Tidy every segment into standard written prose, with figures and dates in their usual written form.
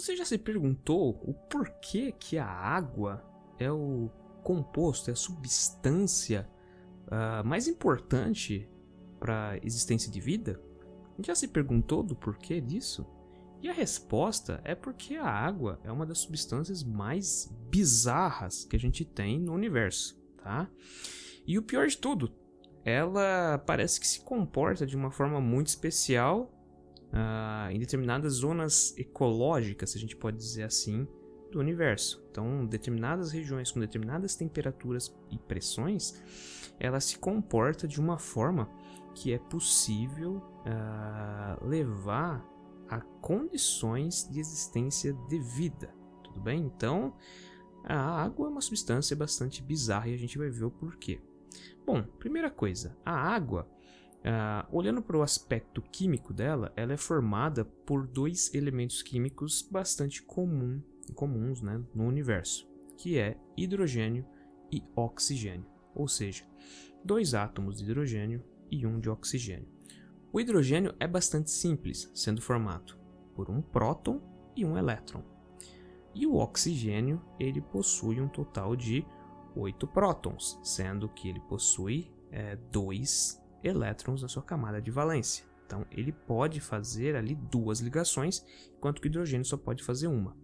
Você já se perguntou o porquê que a água é o composto, é a substância mais importante para a existência de vida? Já se perguntou do porquê disso? E a resposta é porque a água é uma das substâncias mais bizarras que a gente tem no universo, tá? E o pior de tudo, ela parece que se comporta de uma forma muito especial em determinadas zonas ecológicas, se a gente pode dizer assim, do universo. Então, determinadas regiões com determinadas temperaturas e pressões, ela se comporta de uma forma que é possível levar a condições de existência de vida, tudo bem? Então, a água é uma substância bastante bizarra e a gente vai ver o porquê. Bom, primeira coisa, a água, olhando para o aspecto químico dela, ela é formada por dois elementos químicos bastante comuns, né, no universo, que é hidrogênio e oxigênio, ou seja, dois átomos de hidrogênio e um de oxigênio. O hidrogênio é bastante simples, sendo formado por um próton e um elétron. E o oxigênio, ele possui um total de 8 prótons, sendo que ele possui 2 elétrons na sua camada de valência. Então ele pode fazer ali duas ligações, enquanto que o hidrogênio só pode fazer uma.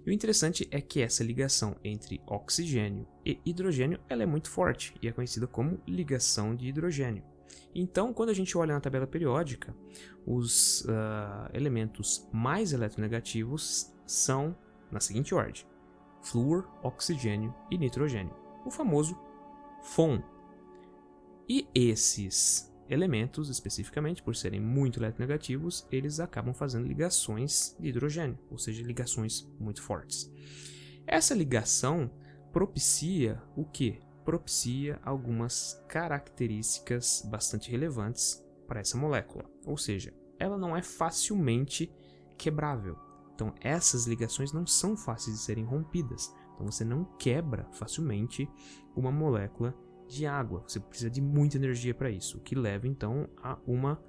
E o interessante é que essa ligação entre oxigênio e hidrogênio ela é muito forte e é conhecida como ligação de hidrogênio. Então, quando a gente olha na tabela periódica, os elementos mais eletronegativos são na seguinte ordem: flúor, oxigênio e nitrogênio, o famoso FON. E esses elementos, especificamente, por serem muito eletronegativos, eles acabam fazendo ligações de hidrogênio, ou seja, ligações muito fortes. Essa ligação propicia o quê? Propicia algumas características bastante relevantes para essa molécula, ou seja, ela não é facilmente quebrável. Então essas ligações não são fáceis de serem rompidas, então você não quebra facilmente uma molécula de água, você precisa de muita energia para isso, o que leva então a uma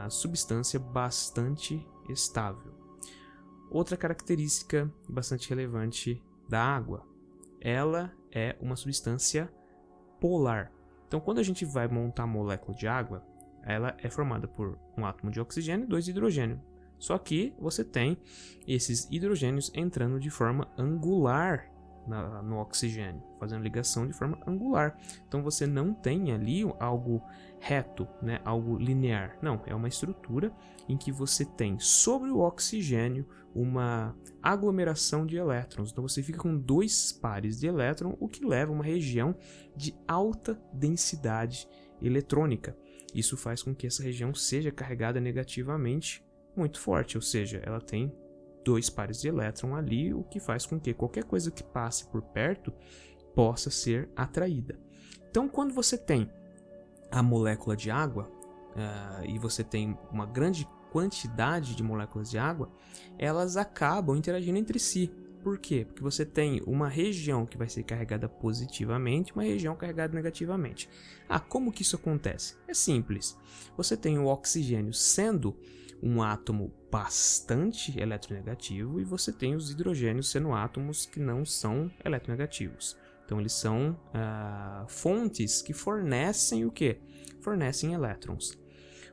substância bastante estável. Outra característica bastante relevante da água, ela é uma substância polar. Então, quando a gente vai montar a molécula de água, ela é formada por um átomo de oxigênio e 2 de hidrogênio. Só que você tem esses hidrogênios entrando de forma angular no oxigênio, fazendo ligação de forma angular. Então você não tem ali algo reto, né, algo linear. Não, é uma estrutura em que você tem sobre o oxigênio uma aglomeração de elétrons. Então você fica com dois pares de elétrons, o que leva a uma região de alta densidade eletrônica. Isso faz com que essa região seja carregada negativamente muito forte, ou seja, ela tem dois pares de elétron ali, o que faz com que qualquer coisa que passe por perto possa ser atraída. Então, quando você tem a molécula de água e você tem uma grande quantidade de moléculas de água, elas acabam interagindo entre si. Por quê? Porque você tem uma região que vai ser carregada positivamente, uma região carregada negativamente. Como que isso acontece? É simples. Você tem o oxigênio sendo um átomo bastante eletronegativo e você tem os hidrogênios sendo átomos que não são eletronegativos. Então eles são fontes que fornecem o quê? Fornecem elétrons.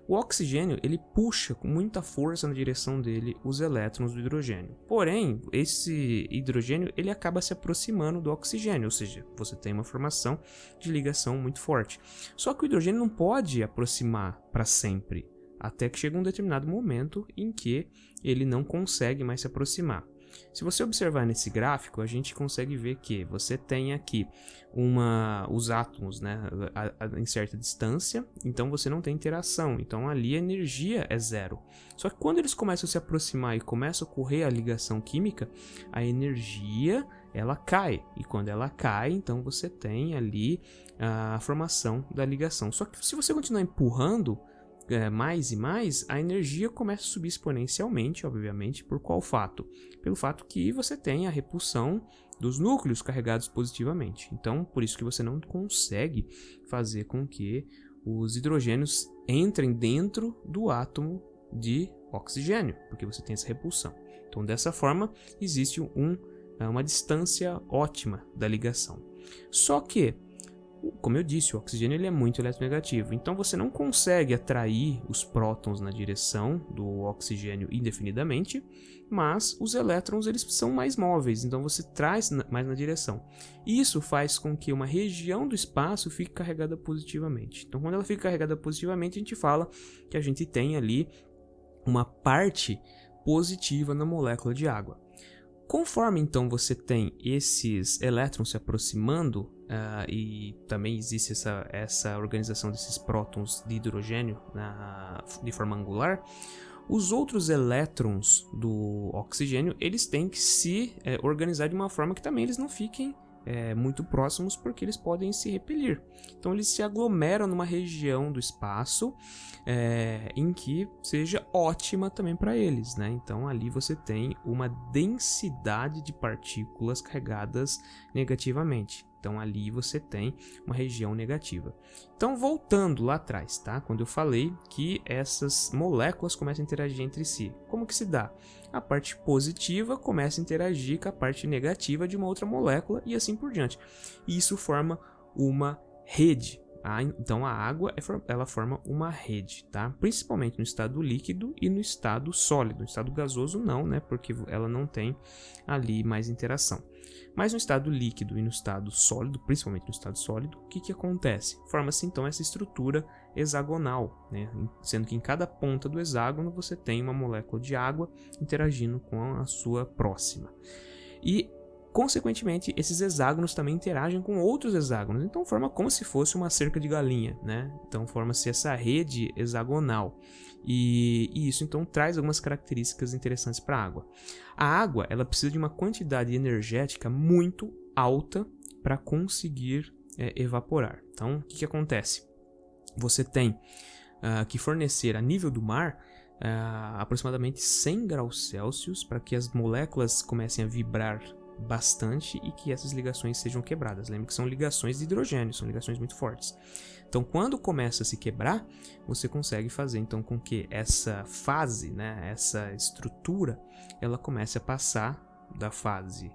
O oxigênio ele puxa com muita força na direção dele os elétrons do hidrogênio. Porém, esse hidrogênio ele acaba se aproximando do oxigênio, ou seja, você tem uma formação de ligação muito forte. Só que o hidrogênio não pode aproximar para sempre, até que chega um determinado momento em que ele não consegue mais se aproximar. Se você observar nesse gráfico, a gente consegue ver que você tem aqui os átomos, né, em certa distância, então você não tem interação, então ali a energia é zero. Só que quando eles começam a se aproximar e começa a ocorrer a ligação química, a energia ela cai, e quando ela cai, então você tem ali a formação da ligação. Só que se você continuar empurrando mais e mais, a energia começa a subir exponencialmente, obviamente, por qual fato? Pelo fato que você tem a repulsão dos núcleos carregados positivamente. Então, por isso que você não consegue fazer com que os hidrogênios entrem dentro do átomo de oxigênio, porque você tem essa repulsão. Então, dessa forma, existe uma distância ótima da ligação. Só que, como eu disse, o oxigênio ele é muito eletronegativo, então você não consegue atrair os prótons na direção do oxigênio indefinidamente, mas os elétrons eles são mais móveis, então você traz mais na direção. Isso faz com que uma região do espaço fique carregada positivamente. Então, quando ela fica carregada positivamente, a gente fala que a gente tem ali uma parte positiva na molécula de água. Conforme então você tem esses elétrons se aproximando e também existe essa organização desses prótons de hidrogênio de forma angular, os outros elétrons do oxigênio eles têm que se organizar de uma forma que também eles não fiquem muito próximos, porque eles podem se repelir. Então eles se aglomeram numa região do espaço em que seja ótima também para eles, né? Então ali você tem uma densidade de partículas carregadas negativamente. Então ali você tem uma região negativa. Então voltando lá atrás, tá? Quando eu falei que essas moléculas começam a interagir entre si. Como que se dá? A parte positiva começa a interagir com a parte negativa de uma outra molécula e assim por diante. E isso forma uma rede. Então a água ela forma uma rede, tá? Principalmente no estado líquido e no estado sólido. No estado gasoso não, né? Porque ela não tem ali mais interação. Mas no estado líquido e no estado sólido, principalmente no estado sólido, o que acontece? Forma-se então essa estrutura hexagonal, né? Sendo que em cada ponta do hexágono você tem uma molécula de água interagindo com a sua próxima. E consequentemente, esses hexágonos também interagem com outros hexágonos, então forma como se fosse uma cerca de galinha, né? Então forma-se essa rede hexagonal. E isso então traz algumas características interessantes para a água. A água ela precisa de uma quantidade energética muito alta para conseguir evaporar. Então, o que acontece? Você tem que fornecer a nível do mar aproximadamente 100 graus Celsius para que as moléculas comecem a vibrar bastante e que essas ligações sejam quebradas. Lembre que são ligações de hidrogênio, são ligações muito fortes. Então, quando começa a se quebrar, você consegue fazer então com que essa fase, né, essa estrutura, ela comece a passar da fase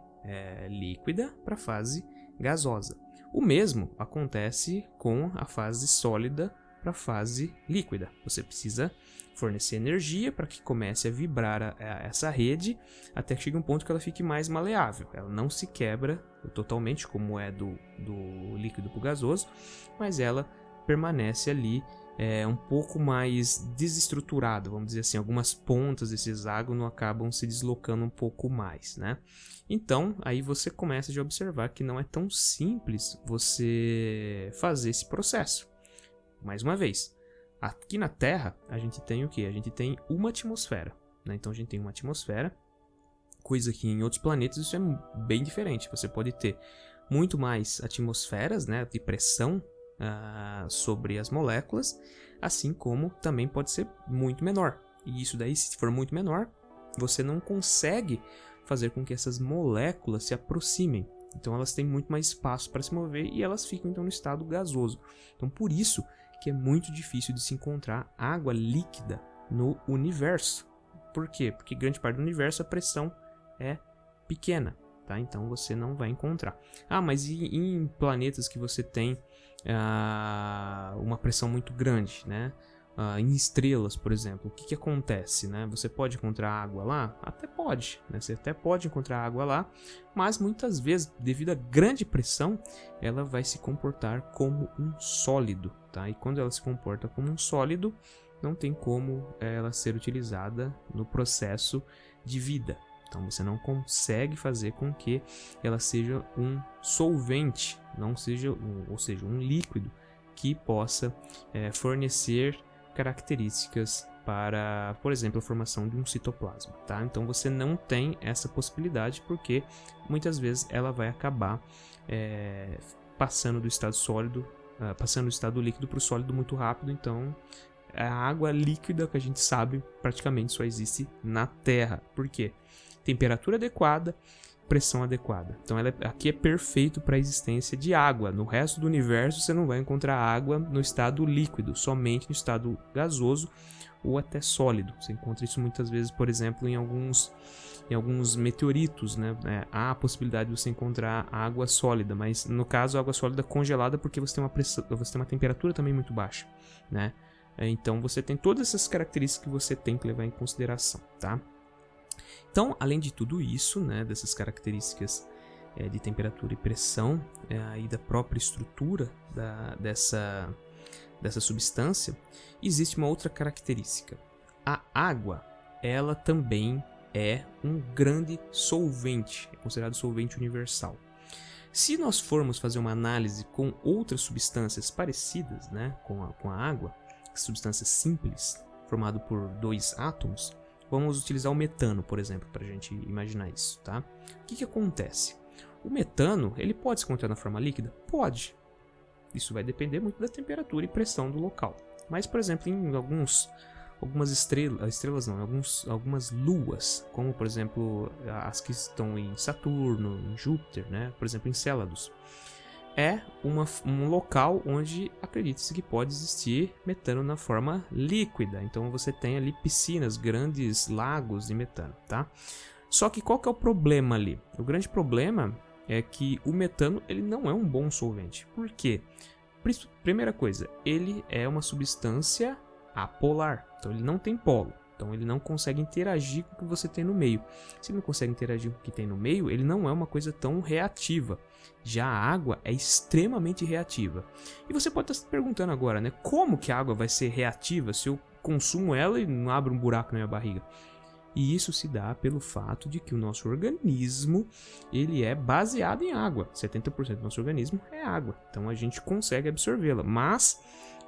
líquida para a fase gasosa. O mesmo acontece com a fase sólida para a fase líquida. Você precisa fornecer energia para que comece a vibrar essa rede até que chegue um ponto que ela fique mais maleável. Ela não se quebra totalmente como é do líquido para o gasoso, mas ela permanece ali um pouco mais desestruturada, vamos dizer assim. Algumas pontas desse hexágono acabam se deslocando um pouco mais, né? Então, aí você começa a observar que não é tão simples você fazer esse processo. Mais uma vez, aqui na Terra, a gente tem o quê? A gente tem uma atmosfera, né? Então a gente tem uma atmosfera, coisa que em outros planetas isso é bem diferente. Você pode ter muito mais atmosferas, né, de pressão sobre as moléculas, assim como também pode ser muito menor. E isso daí, se for muito menor, você não consegue fazer com que essas moléculas se aproximem. Então elas têm muito mais espaço para se mover e elas ficam então no estado gasoso. Então por isso que é muito difícil de se encontrar água líquida no universo. Por quê? Porque grande parte do universo a pressão é pequena, tá? Então você não vai encontrar. Mas e em planetas que você tem uma pressão muito grande, né? Em estrelas, por exemplo, o que acontece, né? Você pode encontrar água lá? Até pode, né? Você até pode encontrar água lá, mas muitas vezes, devido à grande pressão, ela vai se comportar como um sólido, tá? E quando ela se comporta como um sólido, não tem como ela ser utilizada no processo de vida. Então você não consegue fazer com que ela seja um solvente, não seja ou seja, um líquido que possa fornecer características para, por exemplo, a formação de um citoplasma, tá? Então você não tem essa possibilidade porque muitas vezes ela vai acabar passando do estado sólido, passando do estado líquido para o sólido muito rápido. Então a água líquida que a gente sabe praticamente só existe na Terra. Por quê? Temperatura adequada, pressão adequada. Então aqui é perfeito para a existência de água. No resto do universo você não vai encontrar água no estado líquido, somente no estado gasoso, ou até sólido. Você encontra isso muitas vezes, por exemplo, em alguns meteoritos, né? Há a possibilidade de você encontrar água sólida, mas no caso água sólida congelada porque você tem uma temperatura também muito baixa, né? Então você tem todas essas características que você tem que levar em consideração, tá? Então, além de tudo isso, né, dessas características de temperatura e pressão e da própria estrutura dessa substância, existe uma outra característica. A água, ela também é um grande solvente, é considerado solvente universal. Se nós formos fazer uma análise com outras substâncias parecidas, né, com a água, substâncias simples, formado por 2 átomos, vamos utilizar o metano, por exemplo, para a gente imaginar isso, tá? O que acontece? O metano, ele pode se encontrar na forma líquida? Pode. Isso vai depender muito da temperatura e pressão do local. Mas, por exemplo, em algumas algumas luas, como por exemplo as que estão em Saturno, em Júpiter, né? Por exemplo, em Célados, é um local onde acredita-se que pode existir metano na forma líquida. Então você tem ali piscinas, grandes lagos de metano, tá? Só que qual que é o problema ali? O grande problema é que o metano ele não é um bom solvente. Por quê? Primeira coisa, ele é uma substância apolar, então ele não tem polo. Então ele não consegue interagir com o que você tem no meio. Se ele não consegue interagir com o que tem no meio, ele não é uma coisa tão reativa. Já a água é extremamente reativa. E você pode estar se perguntando agora, né? Como que a água vai ser reativa se eu consumo ela e não abre um buraco na minha barriga? E isso se dá pelo fato de que o nosso organismo ele é baseado em água. 70% do nosso organismo é água. Então a gente consegue absorvê-la. Mas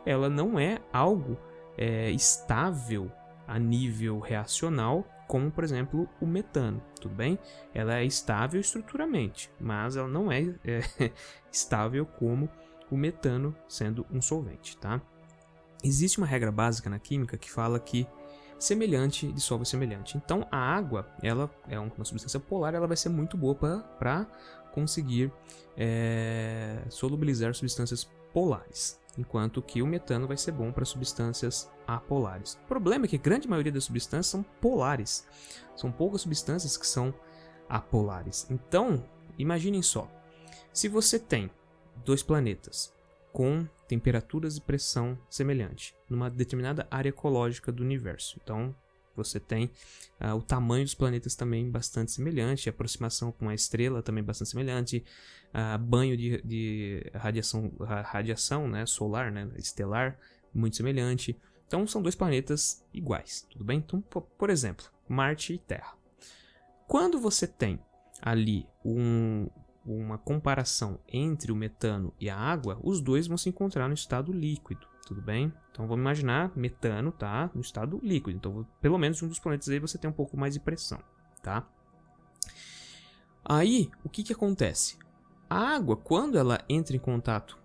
ela não é algo estável a nível reacional, como por exemplo o metano, tudo bem? Ela é estável estruturalmente, mas ela não é estável como o metano sendo um solvente, tá? Existe uma regra básica na química que fala que semelhante dissolve semelhante. Então a água, ela é uma substância polar, ela vai ser muito boa para conseguir solubilizar substâncias polares, enquanto que o metano vai ser bom para substâncias apolares. O problema é que a grande maioria das substâncias são polares. São poucas substâncias que são apolares. Então, imaginem só. Se você tem 2 planetas com temperaturas e pressão semelhante numa determinada área ecológica do universo. Então, você tem o tamanho dos planetas também bastante semelhante, a aproximação com a estrela também bastante semelhante, banho de radiação, né, solar, né, estelar, muito semelhante. Então são 2 planetas iguais, tudo bem? Então, por exemplo, Marte e Terra. Quando você tem ali uma comparação entre o metano e a água, os dois vão se encontrar no estado líquido, tudo bem? Então vamos imaginar metano, tá, no estado líquido. Então pelo menos um dos planetas aí você tem um pouco mais de pressão, tá? Aí o que acontece? A água, quando ela entra em contato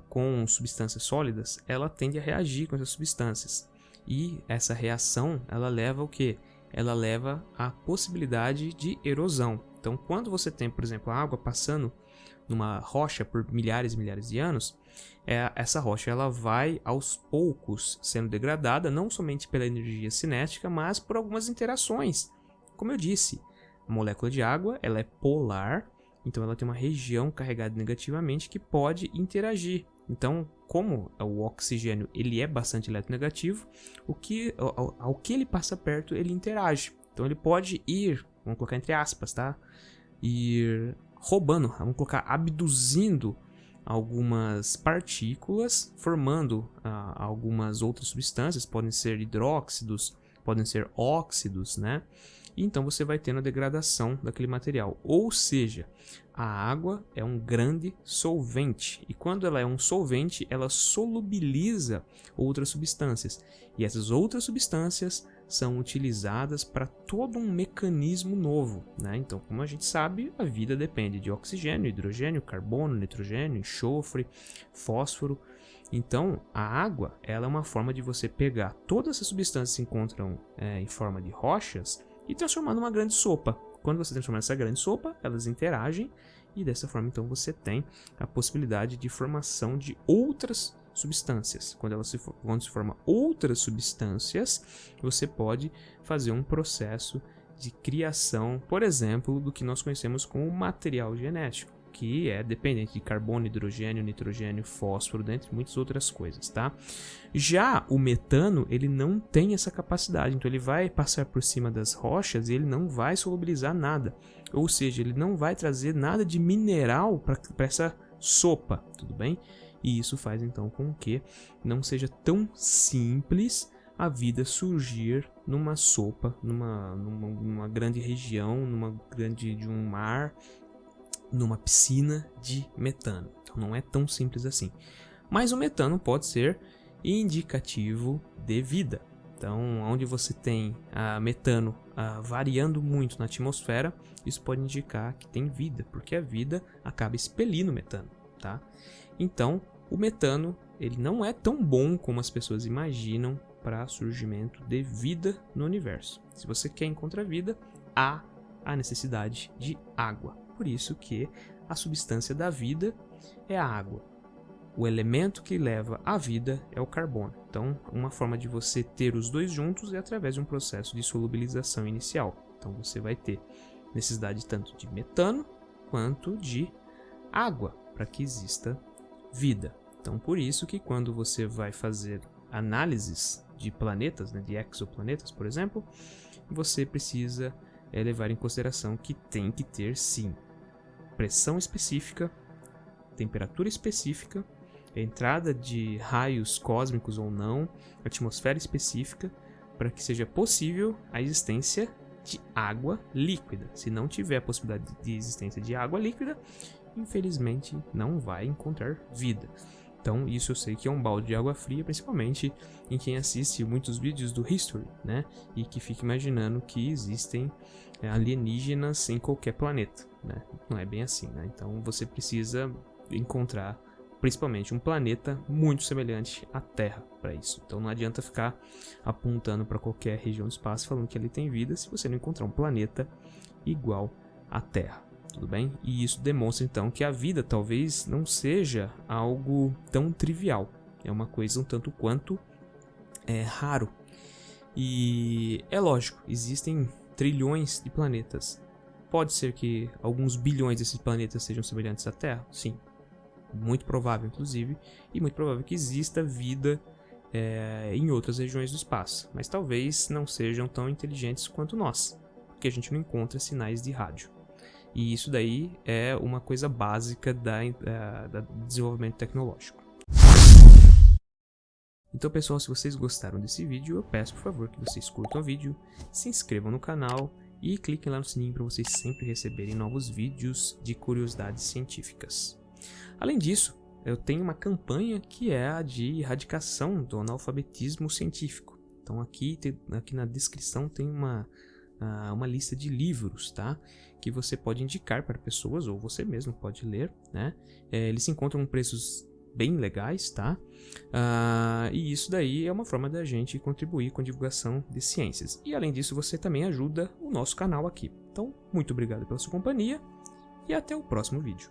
com substâncias sólidas, ela tende a reagir com essas substâncias. E essa reação, ela leva o quê? Ela leva à possibilidade de erosão. Então, quando você tem, por exemplo, a água passando numa rocha por milhares e milhares de anos, essa rocha ela vai aos poucos sendo degradada, não somente pela energia cinética, mas por algumas interações. Como eu disse, a molécula de água ela é polar, então ela tem uma região carregada negativamente que pode interagir. Então, como o oxigênio ele é bastante eletronegativo, ao que ele passa perto, ele interage. Então ele pode ir, vamos colocar entre aspas, tá? Ir roubando, vamos colocar abduzindo algumas partículas, formando algumas outras substâncias, podem ser hidróxidos, podem ser óxidos, né? E então você vai tendo a degradação daquele material. Ou seja, a água é um grande solvente. E quando ela é um solvente, ela solubiliza outras substâncias. E essas outras substâncias são utilizadas para todo um mecanismo novo, né? Então, como a gente sabe, a vida depende de oxigênio, hidrogênio, carbono, nitrogênio, enxofre, fósforo. Então, a água ela é uma forma de você pegar todas essas substâncias que se encontram em forma de rochas e transformar numa grande sopa. Quando você transforma essa grande sopa, elas interagem e dessa forma então você tem a possibilidade de formação de outras substâncias. Quando se forma outras substâncias, você pode fazer um processo de criação, por exemplo, do que nós conhecemos como material genético, que é dependente de carbono, hidrogênio, nitrogênio, fósforo, dentre muitas outras coisas, tá? Já o metano, ele não tem essa capacidade, então ele vai passar por cima das rochas e ele não vai solubilizar nada, ou seja, ele não vai trazer nada de mineral para essa sopa, tudo bem? E isso faz então com que não seja tão simples a vida surgir numa sopa, numa grande região, de um mar, numa piscina de metano. Então não é tão simples assim. Mas o metano pode ser indicativo de vida. Então, onde você tem metano variando muito na atmosfera, isso pode indicar que tem vida, porque a vida acaba expelindo metano, tá? Então, o metano, ele não é tão bom como as pessoas imaginam para surgimento de vida no universo. Se você quer encontrar vida, há a necessidade de água. Por isso que a substância da vida é a água. O elemento que leva à vida é o carbono. Então, uma forma de você ter os dois juntos é através de um processo de solubilização inicial. Então, você vai ter necessidade tanto de metano quanto de água para que exista vida. Então, por isso que quando você vai fazer análises de planetas, né, de exoplanetas, por exemplo, você precisa levar em consideração que tem que ter, sim, pressão específica, temperatura específica, entrada de raios cósmicos ou não, atmosfera específica, para que seja possível a existência de água líquida. Se não tiver a possibilidade de existência de água líquida, infelizmente não vai encontrar vida. Então isso eu sei que é um balde de água fria, principalmente em quem assiste muitos vídeos do History, né? E que fica imaginando que existem alienígenas em qualquer planeta, né? Não é bem assim, né? Então você precisa encontrar principalmente um planeta muito semelhante à Terra para isso. Então não adianta ficar apontando para qualquer região do espaço falando que ali tem vida se você não encontrar um planeta igual à Terra. Tudo bem? E isso demonstra então que a vida talvez não seja algo tão trivial. É uma coisa um tanto quanto raro. E é lógico, existem trilhões de planetas. Pode ser que alguns bilhões desses planetas sejam semelhantes à Terra? Sim. Muito provável, inclusive. E muito provável que exista vida em outras regiões do espaço. Mas talvez não sejam tão inteligentes quanto nós. Porque a gente não encontra sinais de rádio. E isso daí é uma coisa básica do desenvolvimento tecnológico. Então pessoal, se vocês gostaram desse vídeo, eu peço por favor que vocês curtam o vídeo, se inscrevam no canal e cliquem lá no sininho para vocês sempre receberem novos vídeos de curiosidades científicas. Além disso, eu tenho uma campanha que é a de erradicação do analfabetismo científico. Então aqui na descrição tem uma lista de livros, tá? Que você pode indicar para pessoas, ou você mesmo pode ler, né? Eles se encontram com preços bem legais, tá? E isso daí é uma forma da gente contribuir com a divulgação de ciências. E além disso, você também ajuda o nosso canal aqui. Então, muito obrigado pela sua companhia e até o próximo vídeo.